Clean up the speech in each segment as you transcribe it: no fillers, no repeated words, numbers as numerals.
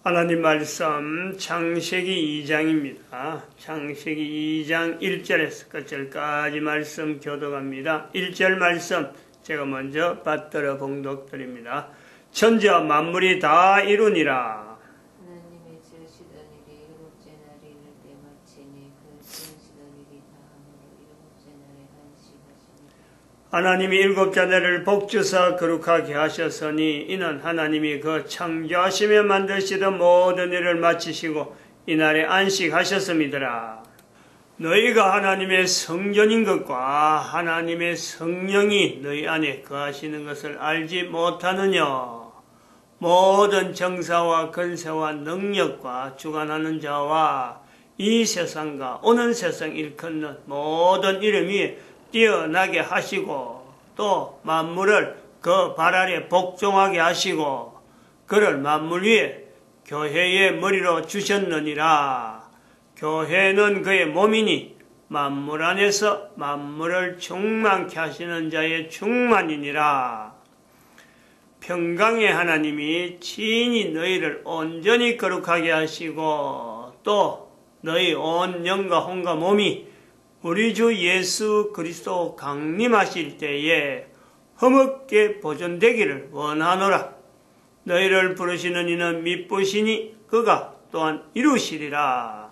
하나님 말씀 창세기 2장입니다. 창세기 2장 1절에서 끝절까지 말씀 교독합니다. 1절 말씀 제가 먼저 받들어 봉독드립니다. 천지와 만물이 다 이루니라. 하나님의 지으시던 일이 일곱째 날이 이를 때 마치니 그 지으시던 일이 다함으로 일곱째 날에 안식하시니라. 하나님이 일곱째 날을 복주사 거룩하게 하셨으니 이는 하나님이 그 창조하시며 만드시던 모든 일을 마치시고 이날에 안식하셨음이더라. 너희가 하나님의 성전인 것과 하나님의 성령이 너희 안에 거하시는 것을 알지 못하느냐. 모든 정사와 권세와 능력과 주관하는 자와 이 세상과 오는 세상 일컫는 모든 이름 위에 뛰어나게 하시고 또 만물을 그 발 아래 복종하게 하시고 그를 만물 위에 교회의 머리로 주셨느니라. 교회는 그의 몸이니 만물 안에서 만물을 충만케 하시는 자의 충만이니라. 평강의 하나님이 친히 너희를 온전히 거룩하게 하시고 또 너희 온 영과 혼과 몸이 우리 주 예수 그리스도 강림하실 때에 흠없게 보존되기를 원하노라. 너희를 부르시는 이는 미쁘시니 그가 또한 이루시리라.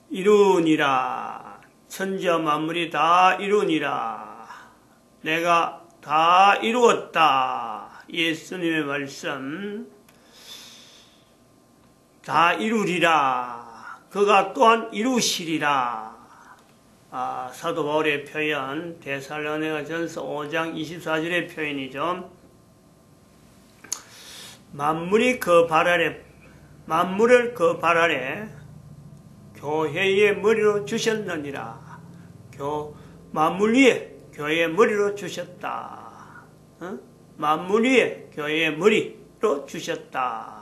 이루니라. 천지와 만물이 다 이루니라. 내가 다 이루었다. 예수님의 말씀. 다 이루리라. 그가 또한 이루시리라. 사도 바울의 표현, 데살로니가전서 5장 24절의 표현이죠. 만물을 그 발 아래 교회의 머리로 주셨느니라. 만물 위에 교회의 머리로 주셨다. 만물 위에 교회의 머리로 주셨다.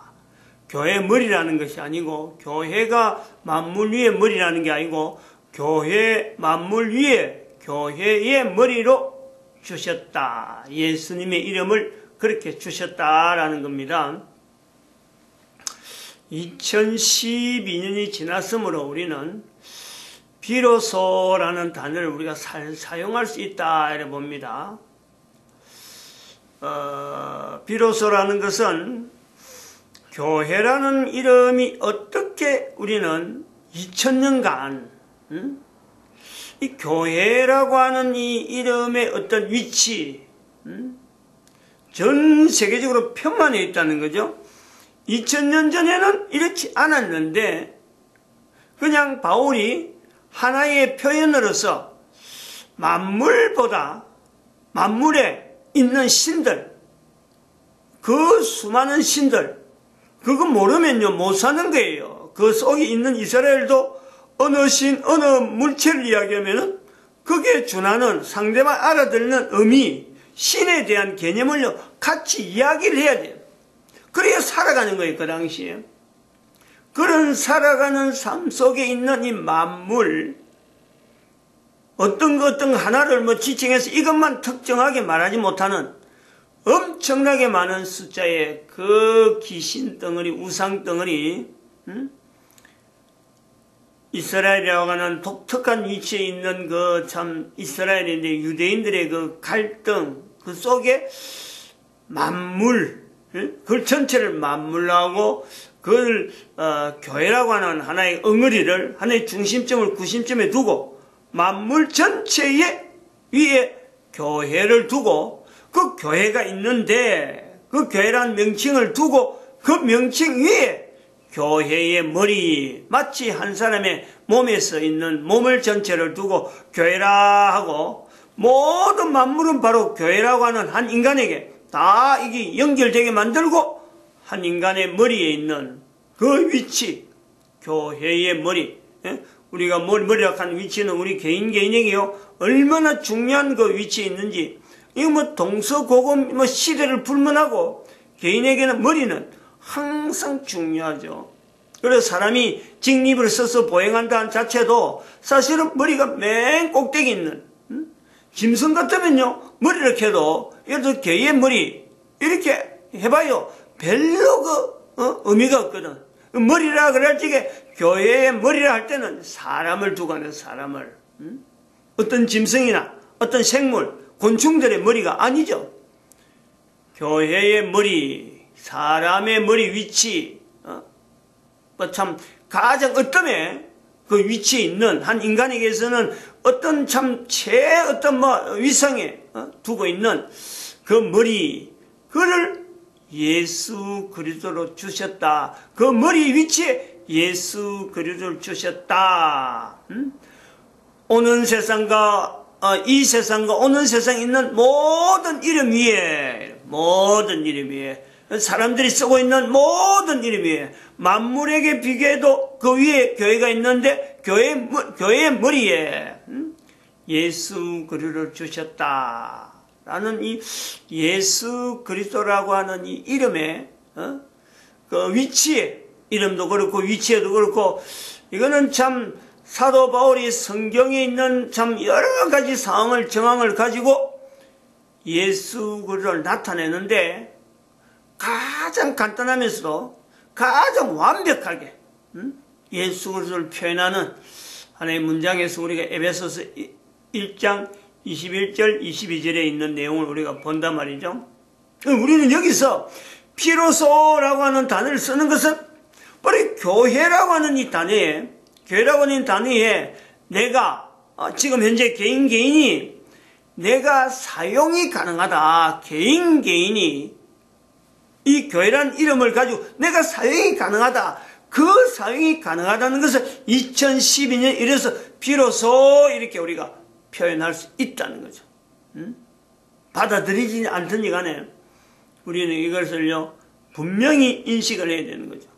교회 머리라는 것이 아니고 교회가 만물 위에 머리라는 게 아니고 교회 만물 위에 교회의 머리로 주셨다. 예수님의 이름을 그렇게 주셨다라는 겁니다. 2012년이 지났으므로 우리는 비로소라는 단어를 우리가 사용할 수 있다 이래 봅니다. 비로소라는 것은 교회라는 이름이 어떻게 우리는 2000년간 이 교회라고 하는 이 이름의 어떤 위치 전 세계적으로 편만해 있다는 거죠. 2000년 전에는 이렇지 않았는데 그냥 바울이 하나의 표현으로서 만물보다 만물에 있는 신들 그 수많은 신들 그거 모르면요 못 사는 거예요. 그 속에 있는 이스라엘도 어느 신 어느 물체를 이야기하면은 거기에 준하는 상대방 알아듣는 의미 신에 대한 개념을 같이 이야기를 해야 돼요. 그래야 살아가는 거예요. 그 당시에. 그런 살아가는 삶 속에 있는 이 만물 어떤 하나를 지칭해서 이것만 특정하게 말하지 못하는 엄청나게 많은 숫자의 그 귀신 덩어리 우상 덩어리 이스라엘이라고 하는 독특한 위치에 있는 그 참 이스라엘인데 유대인들의 그 갈등 그 속에 만물 그 전체를 만물하고 그걸 교회라고 하는 하나의 엉어리를 하나의 중심점을 구심점에 두고 만물 전체의 위에 교회를 두고 그 교회가 있는데 그 교회라는 명칭을 두고 그 명칭 위에 교회의 머리 마치 한 사람의 몸에서 있는 몸을 전체를 두고 교회라 하고 모든 만물은 바로 교회라고 하는 한 인간에게 다 이게 연결되게 만들고 한 인간의 머리에 있는 그 위치 교회의 머리 우리가 머리라고 하는 위치는 우리 개인에게요 얼마나 중요한 그 위치에 있는지 이거 동서고금 시대를 불문하고 개인에게는 머리는 항상 중요하죠. 그래서 사람이 직립을 써서 보행한다는 자체도 사실은 머리가 맨 꼭대기 있는 짐승 같으면요 머리를 캐도 예를 들어 개의 머리 이렇게 해봐요 별로 의미가 없거든. 머리라 그럴 적에 교회의 머리라 할 때는 사람을 두고 하는 사람을, 어떤 짐승이나 어떤 생물, 곤충들의 머리가 아니죠. 교회의 머리, 사람의 머리 위치, 참 가장 어떤 그 위치에 있는 한 인간에게서는 어떤 참 어떤 위상에 두고 있는 그 머리, 그를 예수 그리스도로 주셨다. 그 머리 위치에 예수 그리스도를 주셨다. 오는 세상과 이 세상과 오는 세상에 있는 모든 이름 위에, 사람들이 쓰고 있는 모든 이름 위에, 만물에게 비교해도 그 위에 교회가 있는데 교회의 머리에 예수 그리스도를 주셨다 라는 이 예수 그리스도라고 하는 이 이름의 그 위치에, 이름도 그렇고 위치에도 그렇고, 이거는 참 사도 바울이 성경에 있는 참 여러 가지 정황을 가지고 예수 그리스도를 나타내는데 가장 간단하면서도 가장 완벽하게 예수 그리스도를 표현하는 하나의 문장에서 우리가 에베소서 1장 21절 22절에 있는 내용을 우리가 본단 말이죠. 우리는 여기서 비로소라고 하는 단어를 쓰는 것은 바로 교회라고 하는 이 단어에, 교회라고 하는 단어에 내가 지금 현재 개인이 내가 사용이 가능하다. 개인이 이 교회라는 이름을 가지고 내가 사용이 가능하다. 그 사용이 가능하다는 것을 2012년 이래서 비로소 이렇게 우리가 표현할 수 있다는 거죠. 받아들이지 않든지 간에 우리는 이것을요 분명히 인식을 해야 되는 거죠.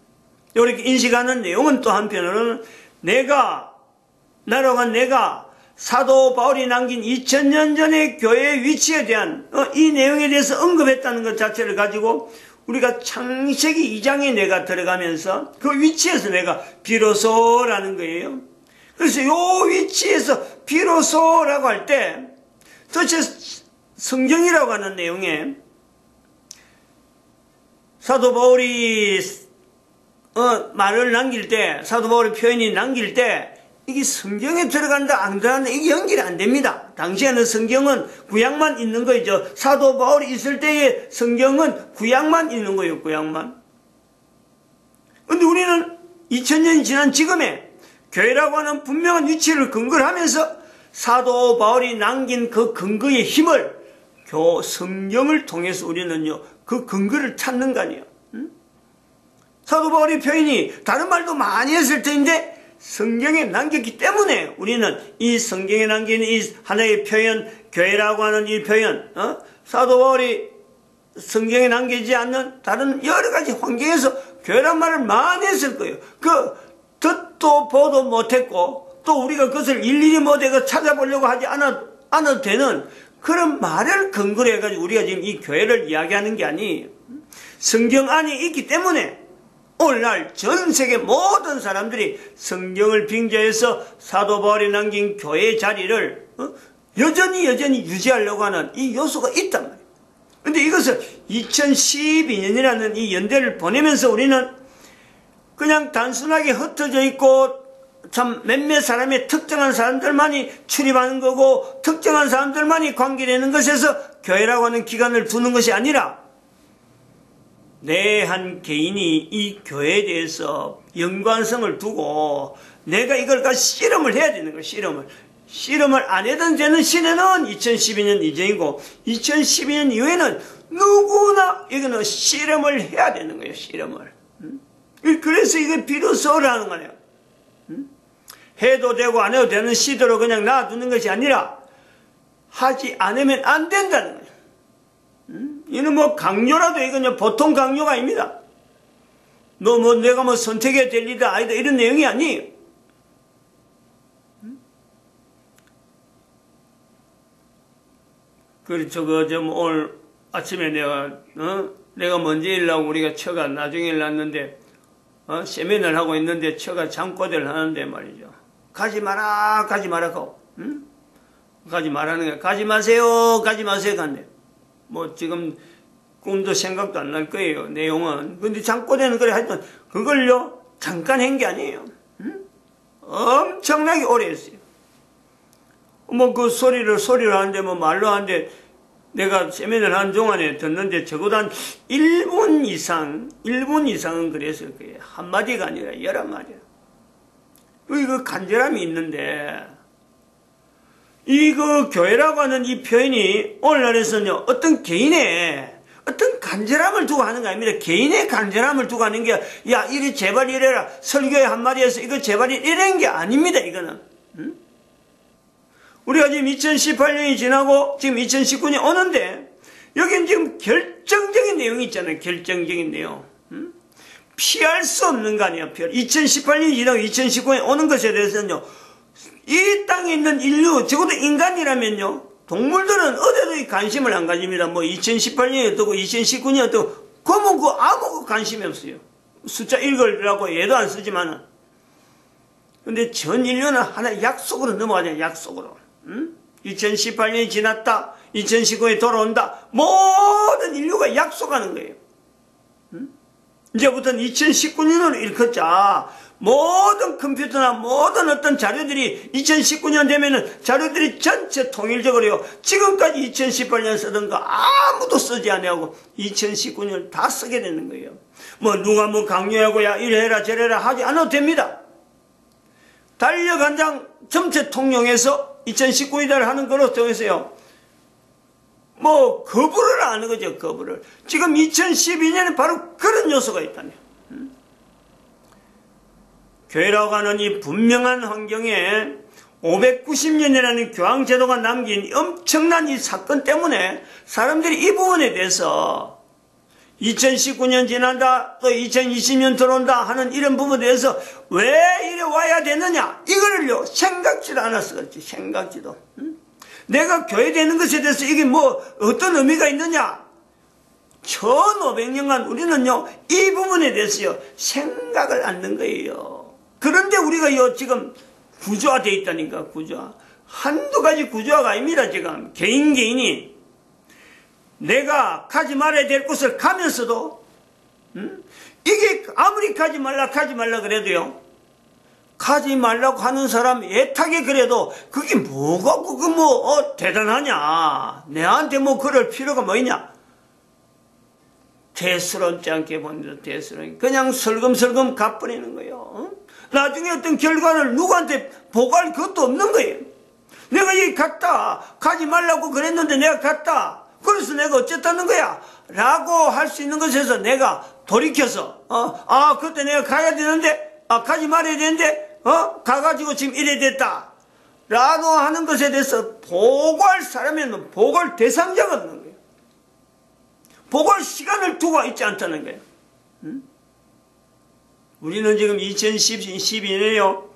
이렇게 인식하는 내용은 또 한편으로는 내가 사도 바울이 남긴 2000년 전의 교회의 위치에 대한 이 내용에 대해서 언급했다는 것 자체를 가지고 우리가 창세기 2장에 내가 들어가면서 그 위치에서 내가 비로소라는 거예요. 그래서 이 위치에서 비로소라고 할 때 도대체 성경이라고 하는 내용에 사도 바울이 말을 남길 때, 사도 바울의 표현이 남길 때 이게 성경에 들어간다 안 들어간다 이게 연결이 안 됩니다. 당시에는 성경은 구약만 있는 거죠. 사도 바울이 있을 때의 성경은 구약만 있는 거예요. 구약만. 근데 우리는 2000년이 지난 지금에 교회라고 하는 분명한 위치를 근거를 하면서 사도 바울이 남긴 그 근거의 힘을 성경을 통해서 우리는요 그 근거를 찾는 거 아니에요. 사도 바울의 표현이 다른 말도 많이 했을 텐데 성경에 남겼기 때문에 우리는 이 성경에 남긴 이 하나의 표현, 교회라고 하는 이 표현, 사도 바울이 성경에 남기지 않는 다른 여러 가지 환경에서 교회란 말을 많이 했을 거예요. 듣도 보도 못했고 또 우리가 그것을 일일이 못해서 찾아보려고 하지 않아도 되는 그런 말을 근거로 해가지고 우리가 지금 이 교회를 이야기하는 게 아니에요. 성경 안에 있기 때문에 오늘날 전 세계 모든 사람들이 성경을 빙자해서 사도 바울이 남긴 교회의 자리를 여전히 유지하려고 하는 이 요소가 있단 말이에요. 그런데 이것을 2012년이라는 이 연대를 보내면서 우리는 그냥 단순하게 흩어져 있고 참 몇몇 사람의 특정한 사람들만이 출입하는 거고 특정한 사람들만이 관계되는 것에서 교회라고 하는 기관을 두는 것이 아니라 내 한 개인이 이 교회에 대해서 연관성을 두고 내가 이걸 가지고 실험을 해야 되는 거예요. 실험을 안 해던 되는 시대는 2012년 이전이고 2012년 이후에는 누구나 이거는 실험을 해야 되는 거예요. 실험을. 그래서 이게 비로소라는 거예요. 해도 되고 안 해도 되는 시대로 그냥 놔두는 것이 아니라 하지 않으면 안 된다는 거예요. 이는 강요라도 이건 보통 강요가 아닙니다. 내가 선택해야 될 일이다 아니다 이런 내용이 아니에요. 그렇죠. 오늘 아침에 내가 먼저 일하고 우리가 처가 나중에 일났는데 세면을 하고 있는데 처가 잠꼬대를 하는데 말이죠. 가지 마라 하고 가지 말라는 거야. 가지 마세요 간대. 지금 꿈도 생각도 안 날 거예요, 내용은. 근데 잠꼬대는 그래 하여튼 그걸요 잠깐 한 게 아니에요. 엄청나게 오래 했어요. 뭐 그 소리를 하는데 뭐 말로 하는데 내가 세면을 하는 동안에 듣는데 적어도 한 1분 이상은 그랬을 거예요. 한마디가 아니라 여러 마디야. 이거 간절함이 있는데, 이거 교회라고 하는 이 표현이 오늘날에서는요, 어떤 개인의 어떤 간절함을 두고 하는 거 아닙니다. 개인의 간절함을 두고 하는 게, 야, 이리 제발 이래라. 설교의 한마디에서 이거 제발 이래는 게 아닙니다, 이거는. 우리가 지금 2018년이 지나고 지금 2019년이 오는데, 여기는 지금 결정적인 내용이 있잖아요. 결정적인 내용. 피할 수 없는 거 아니에요. 2018년이 지나고 2019년이 오는 것에 대해서는요, 이 땅에 있는 인류, 적어도 인간이라면요, 동물들은 어디에도 관심을 안 가집니다. 뭐 2018년이 어떻고 2019년이 어떻고, 그러면 아무 관심이 없어요. 숫자 읽으라고 얘도 안 쓰지만은. 근데 전 인류는 하나의 약속으로 넘어가잖아요. 약속으로. 2018년이 지났다. 2019년이 돌아온다. 모든 인류가 약속하는 거예요. 이제부터는 2019년으로 일컫자. 모든 컴퓨터나 모든 어떤 자료들이 2019년 되면은 자료들이 전체 통일적으로요. 지금까지 2018년 쓰던 거 아무도 쓰지 않냐고 2019년을 다 쓰게 되는 거예요. 뭐 누가 뭐 강요하고 야 이래라 저래라 하지 않아도 됩니다. 달력 한 장 전체 통용해서 2019년을 하는 거로 정해서요. 뭐 거부를 안 하는 거죠. 거부를. 지금 2012년에 바로 그런 요소가 있다네요. 교회라고 하는 이 분명한 환경에 590년이라는 교황제도가 남긴 엄청난 이 사건 때문에 사람들이 이 부분에 대해서 2019년 지난다 또 2020년 들어온다 하는 이런 부분에 대해서 왜 이래 와야 되느냐 이거를요 생각지도 않았어. 그렇지. 생각지도. 내가 교회 되는 것에 대해서 이게 뭐 어떤 의미가 있느냐 1500년간 우리는요 이 부분에 대해서요 생각을 안 넣은 거예요. 그런데 우리가 지금 구조화되어 있다니까, 구조화. 한두 가지 구조화가 아닙니다, 지금. 개인이. 내가 가지 말아야 될 곳을 가면서도, 이게 아무리 가지 말라 그래도요, 가지 말라고 하는 사람 애타게 그래도, 그게 뭐가, 대단하냐. 내한테 뭐 그럴 필요가 뭐 있냐. 대수롭지 않게 본다, 대수롭게. 그냥 설금설금 갚아내는 거예요. 나중에 어떤 결과를 누구한테 보고할 것도 없는 거예요. 내가 여기 갔다. 가지 말라고 그랬는데 내가 갔다. 그래서 내가 어쨌다는 거야. 라고 할 수 있는 것에서 내가 돌이켜서, 그때 내가 가야 되는데, 가지 말아야 되는데, 가가지고 지금 이래 됐다. 라고 하는 것에 대해서 보고할 사람에는 보고할 대상자가 없는 거예요. 보고할 시간을 두고 있지 않다는 거예요. 우리는 지금 2012년에요.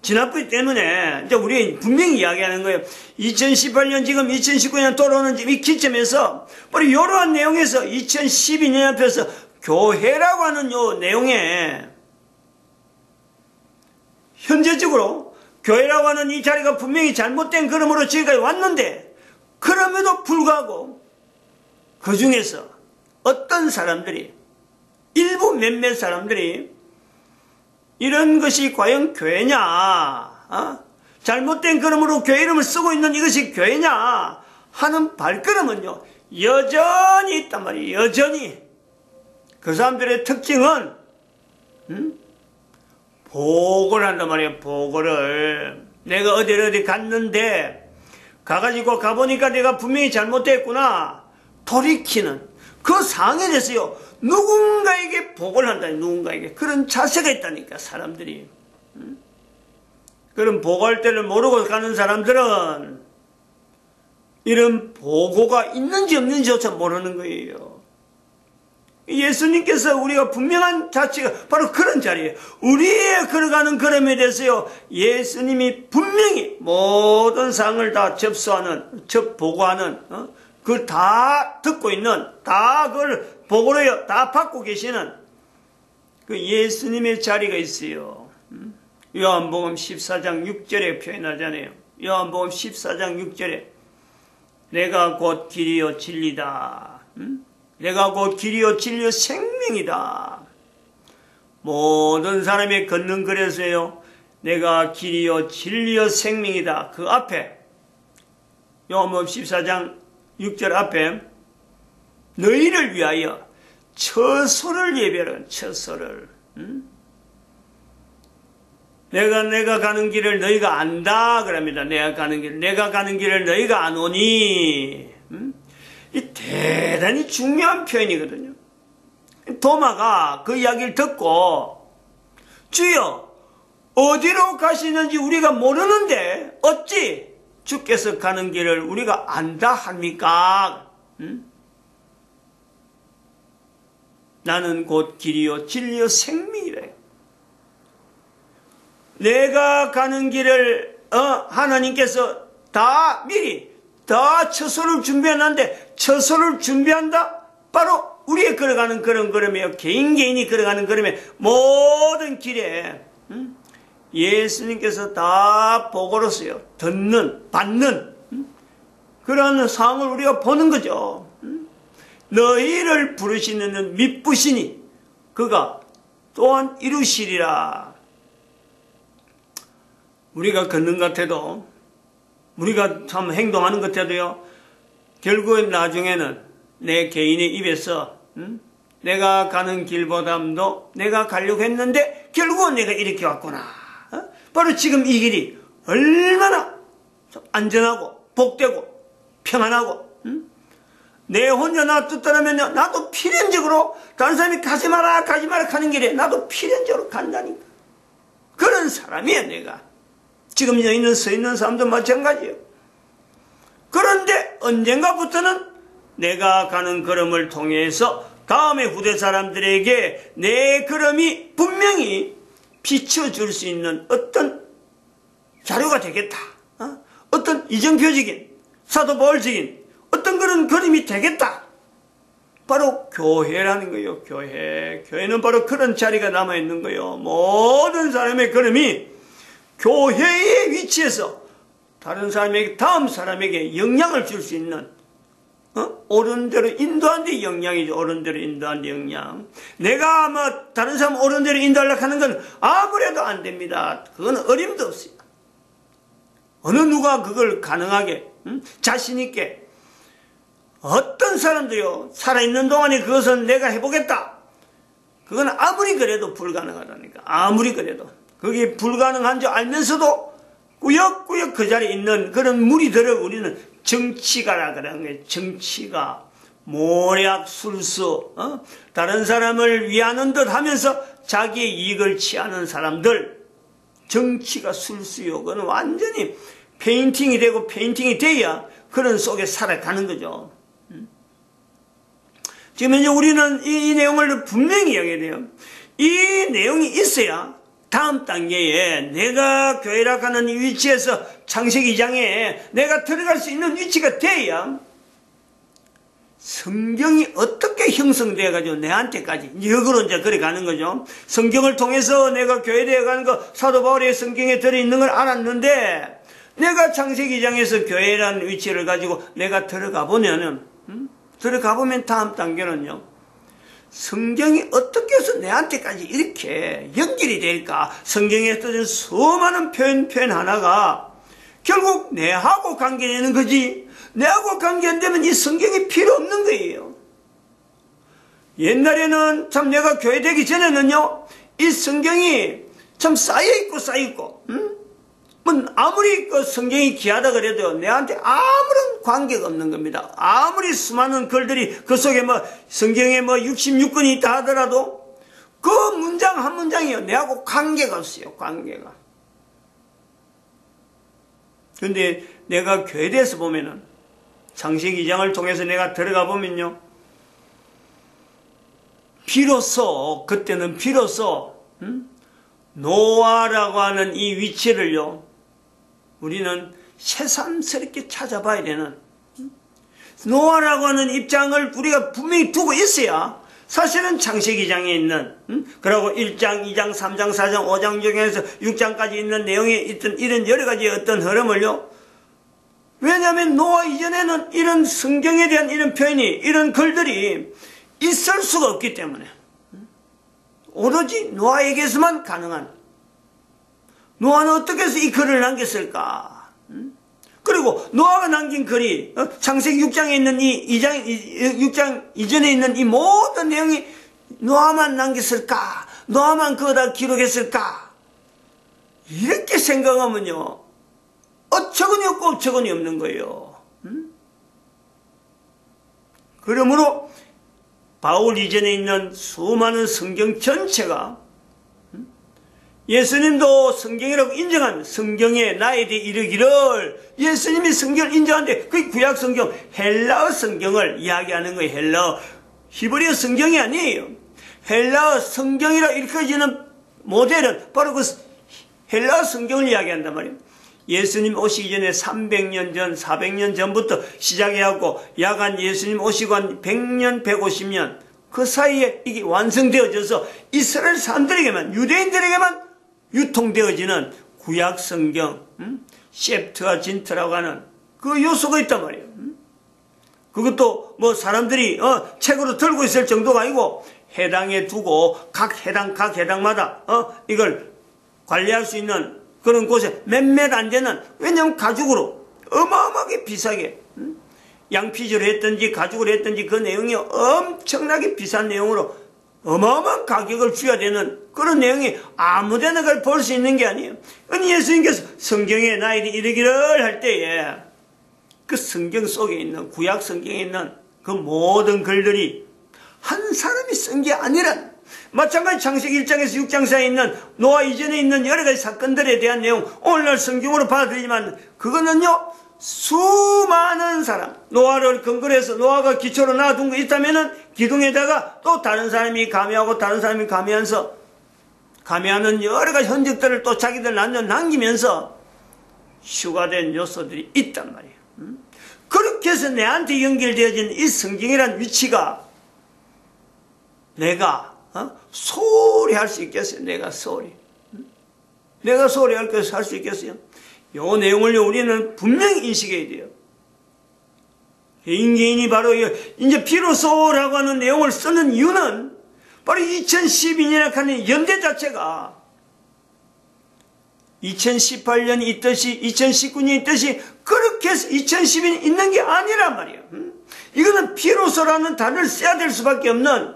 지난번 때문에, 이제 우리 분명히 이야기하는 거예요. 2018년 지금 2019년 돌아오는 이 기점에서, 바로 이러한 내용에서 2012년 앞에서 교회라고 하는 요 내용에, 현재적으로 교회라고 하는 이 자리가 분명히 잘못된 그름으로 지금까지 왔는데, 그럼에도 불구하고, 그 중에서 어떤 사람들이, 일부 몇몇 사람들이, 이런 것이 과연 교회냐, 잘못된 그름으로 교회 이름을 쓰고 있는 이것이 교회냐 하는 발걸음은요 여전히 있단 말이에요. 여전히. 그 사람들의 특징은 보고를 한단 말이에요. 보고를. 내가 어디 갔는데 가보니까 내가 분명히 잘못됐구나 돌이키는 그 상황에 대해서요 누군가에게 보고를 한다. 누군가에게. 그런 자세가 있다니까, 사람들이. 그런 보고할 때를 모르고 가는 사람들은 이런 보고가 있는지 없는지조차 모르는 거예요. 예수님께서 우리가 분명한 자체가 바로 그런 자리예요. 우리의 걸어가는 걸음에 대해서요, 예수님이 분명히 모든 사항을 다 보고하는, 그걸 다 듣고 있는, 다 그걸 보고로요, 다 받고 계시는 그 예수님의 자리가 있어요. 요한복음 14장 6절에 표현하잖아요. 요한복음 14장 6절에 내가 곧 길이요 진리다. 내가 곧 길이요 진리요 생명이다. 모든 사람이 걷는 글에서요, 내가 길이요 진리요 생명이다. 그 앞에 요한복음 14장 6절 앞에 너희를 위하여 처소를 예배하는 처소를, 내가 가는 길을 너희가 안다 그럽니다. 내가 가는 길을 너희가 아노니. 이 대단히 중요한 표현이거든요. 도마가 그 이야기를 듣고 주여 어디로 가시는지 우리가 모르는데 어찌 주께서 가는 길을 우리가 안다 합니까? 나는 곧 길이요 진리요 생명이래. 내가 가는 길을 하나님께서 다 미리 다 처소를 준비해놨는데, 처소를 준비한다? 바로 우리의 걸어가는 그런 걸음이에요. 개인이 걸어가는 걸음에 모든 길에 예수님께서 다 보고로서요, 받는 그런 상황을 우리가 보는 거죠. 너희를 부르시는 믿부시니 그가 또한 이루시리라. 우리가 걷는 것 같아도, 우리가 참 행동하는 것 같아도요, 결국은 나중에는 내 개인의 입에서 내가 가는 길보다도 내가 가려고 했는데 결국은 내가 이렇게 왔구나. 바로 지금 이 길이 얼마나 안전하고 복되고 평안하고, 내 혼자 놔뒀다면 나도 필연적으로 다른 사람이 가지 마라 하는 길에 나도 필연적으로 간다니까. 그런 사람이야 내가. 지금 서 있는 사람도 마찬가지예요. 그런데 언젠가부터는 내가 가는 걸음을 통해서 다음에 후대 사람들에게 내 걸음이 분명히 비춰줄 수 있는 어떤 자료가 되겠다. 어떤 이정표적인, 사도 바울적인 어떤 그런 걸음이 되겠다. 바로 교회라는 거예요. 교회는 바로 그런 자리가 남아있는 거예요. 모든 사람의 걸음이 교회의 위치에서 다른 사람에게, 다음 사람에게 영향을 줄 수 있는, 옳은 대로 인도한 데 영향이죠. 옳은 대로 인도한 데 영향. 내가 다른 사람 옳은 대로 인도하려고 하는 건 아무래도 안 됩니다. 그건 어림도 없어요. 어느 누가 그걸 가능하게, 자신있게, 어떤 사람들이요, 살아있는 동안에 그것은 내가 해보겠다. 그건 아무리 그래도 불가능하다니까. 아무리 그래도. 그게 불가능한 줄 알면서도 꾸역꾸역 그 자리에 있는 그런 무리들을 우리는 정치가라 그러는 거예요. 정치가, 모략, 술수, 다른 사람을 위하는 듯 하면서 자기의 이익을 취하는 사람들, 정치가 술수요. 그건 완전히 페인팅이 되고 페인팅이 돼야 그런 속에 살아가는 거죠. 지금 이제 우리는 이 내용을 분명히 이야기해야 돼요. 이 내용이 있어야 다음 단계에 내가 교회라 하는 위치에서 창세기 2장에 내가 들어갈 수 있는 위치가 돼야 성경이 어떻게 형성되어가지고 내한테까지 역으로 이제 그래 가는 거죠. 성경을 통해서 내가 교회되어 가는 거 사도 바울의 성경에 들어있는 걸 알았는데 내가 창세기 2장에서 교회라는 위치를 가지고 내가 들어가 보면 다음 단계는요. 성경이 어떻게 해서 내한테까지 이렇게 연결이 될까? 성경에 떠진 수많은 표현 하나가 결국 내하고 관계되는 거지. 내하고 관계 안 되면 이 성경이 필요 없는 거예요. 옛날에는 참 내가 교회 되기 전에는요, 이 성경이 참 쌓여있고, 아무리 그 성경이 귀하다 그래도 내한테 아무런 관계가 없는 겁니다. 아무리 수많은 글들이 그 속에 성경에 66권이 있다 하더라도 그 문장 한 문장이요. 내하고 관계가 없어요. 관계가. 그런데 내가 교회에 대해서 보면은 창세기 2장을 통해서 내가 들어가 보면요. 그때는 비로소 노아라고 하는 이 위치를요. 우리는 새삼스럽게 찾아봐야 되는, 노아라고 하는 입장을 우리가 분명히 두고 있어야 사실은 창세기 2장에 있는, 그리고 1장, 2장, 3장, 4장, 5장 중에서 6장까지 있는 내용에 있던 이런 여러 가지의 어떤 흐름을요. 왜냐하면 노아 이전에는 이런 성경에 대한 이런 표현이, 이런 글들이 있을 수가 없기 때문에 오로지 노아에게서만 가능한. 노아는 어떻게 해서 이 글을 남겼을까? 그리고 노아가 남긴 글이 창세기 6장에 있는 6장 이전에 있는 이 모든 내용이 노아만 남겼을까? 노아만 그거다 기록했을까? 이렇게 생각하면요, 어처구니 없고 어처구니 없는 거예요. 그러므로 바울 이전에 있는 수많은 성경 전체가 예수님도 성경이라고 인정하면 성경에 나에 대해 이르기를, 예수님이 성경을 인정하는데 그 구약 성경, 헬라어 성경을 이야기하는 거예요. 헬라어, 히브리어 성경이 아니에요. 헬라어 성경이라 일컬어지는 모델은 바로 그 헬라어 성경을 이야기한단 말이에요. 예수님 오시기 전에 300년 전, 400년 전부터 시작해갖고 야간 예수님 오시고 한 100년, 150년 그 사이에 이게 완성되어져서 이스라엘 사람들에게만, 유대인들에게만 유통되어지는 구약 성경, 셉트와 진트라고 하는 그 요소가 있단 말이에요. 그것도 뭐 사람들이 책으로 들고 있을 정도가 아니고 해당에 두고 각 해당마다 이걸 관리할 수 있는 그런 곳에 몇몇 안 되는, 왜냐하면 가죽으로 어마어마하게 비싸게 양피지로 했든지 가죽으로 했든지 그 내용이 엄청나게 비싼 내용으로 어마어마한 가격을 줘야 되는 그런 내용이 아무데나 그걸 볼 수 있는 게 아니에요. 아니 예수님께서 성경에 나에게 이르기를 할 때에 그 성경 속에 있는, 구약 성경에 있는 그 모든 글들이 한 사람이 쓴 게 아니란, 마찬가지 창세기 1장에서 6장 사이에 있는 노아 이전에 있는 여러 가지 사건들에 대한 내용 오늘날 성경으로 받아들이지만 그거는요, 수많은 사람, 노아를 근거로 해서 노아가 기초로 놔둔 거 있다면은 기둥에다가 또 다른 사람이 가미하고 다른 사람이 가미하는 여러 가지 흔적들을 또 자기들 남기면서 휴가된 요소들이 있단 말이에요. 그렇게 해서 내한테 연결되어진 이 성경이라는 위치가 내가 소홀히 할 수 있겠어요? 내가 소홀히 할 수 있겠어요? 요 내용을 우리는 분명히 인식해야 돼요. 개인이 바로 이제 비로소라고 하는 내용을 쓰는 이유는 바로 2012년이라고 하는 연대 자체가 2018년이 있듯이 2019년이 있듯이 그렇게 해서 2012년이 있는 게 아니란 말이에요. 이거는 비로소라는 단어를 써야 될 수밖에 없는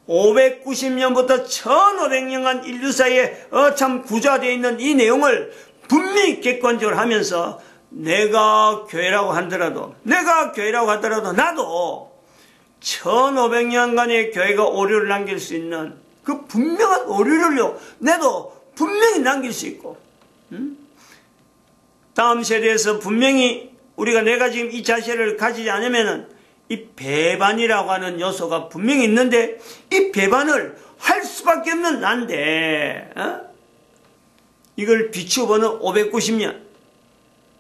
590년부터 1500년간 인류 사이에 참 구조화되어 있는 이 내용을 분명히 객관적으로 하면서 내가 교회라고 하더라도 나도 1500년간의 교회가 오류를 남길 수 있는 그 분명한 오류를요, 나도 분명히 남길 수 있고, 다음 세대에서 분명히 내가 지금 이 자세를 가지지 않으면은 이 배반이라고 하는 요소가 분명히 있는데 이 배반을 할 수밖에 없는 난데, 이걸 비추어보는 590년,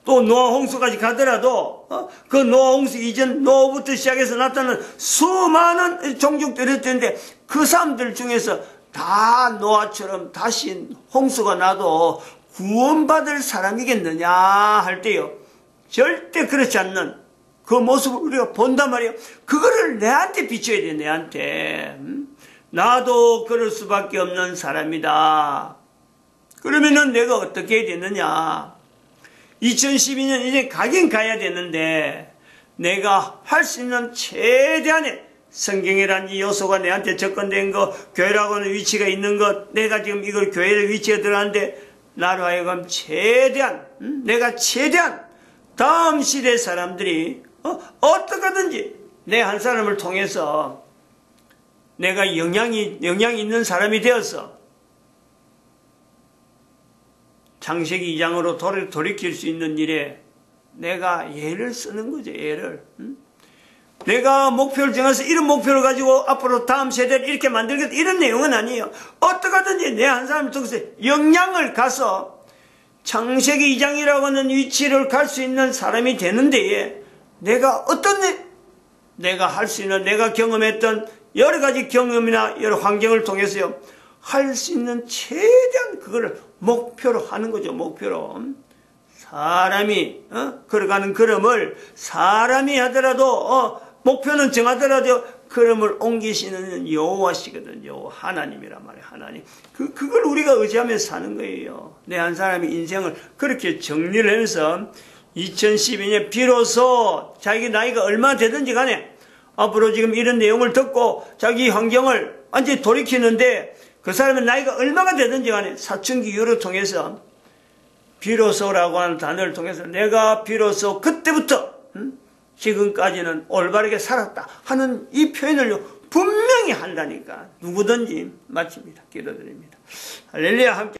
또 노아 홍수까지 가더라도 그 노아 홍수 이전 노아부터 시작해서 나타나는 수많은 종족들이 있는데 그 사람들 중에서 다 노아처럼 다시 홍수가 나도 구원받을 사람이겠느냐 할 때요, 절대 그렇지 않는 그 모습을 우리가 본단 말이에요. 그거를 내한테 비춰야 돼. 내한테. 나도 그럴 수밖에 없는 사람이다. 그러면은 내가 어떻게 해야 되느냐. 2012년 이제 가긴 가야 되는데 내가 할 수 있는 최대한의 성경이라는 이 요소가 내한테 접근된 거, 교회라고 하는 위치가 있는 것, 내가 지금 이걸 교회의 위치에 들어가는데 나로 하여금 내가 최대한 다음 시대 사람들이 어떻게 하든지 내 한 사람을 통해서 내가 영향이 있는 사람이 되어서 창세기 2장으로 돌이킬 수 있는 일에 내가 예를 쓰는 거죠. 예를. 내가 목표를 정해서 이런 목표를 가지고 앞으로 다음 세대를 이렇게 만들겠다 이런 내용은 아니에요. 어떻게 하든지 내 한 사람을 통해서 영향을 가서 창세기 2장이라고 하는 위치를 갈 수 있는 사람이 되는데, 내가 내가 할 수 있는, 내가 경험했던 여러 가지 경험이나 여러 환경을 통해서요, 할 수 있는 최대한 그거를 목표로 하는 거죠. 목표로. 사람이 걸어가는 걸음을 사람이 하더라도 목표는 정하더라도 걸음을 옮기시는 여호와시거든요. 하나님이란 말이에요. 하나님. 그걸 우리가 의지하면서 사는 거예요. 내 한 사람의 인생을 그렇게 정리를 해서 2012년 비로소 자기 나이가 얼마나 되든지 간에 앞으로 지금 이런 내용을 듣고 자기 환경을 완전히 돌이키는데 그 사람의 나이가 얼마가 되든지 간에 사춘기 이후를 통해서 비로소라고 하는 단어를 통해서 내가 비로소 그때부터 지금까지는 올바르게 살았다 하는 이 표현을 분명히 한다니까 누구든지 마칩니다. 기도드립니다. 할렐루야. 함께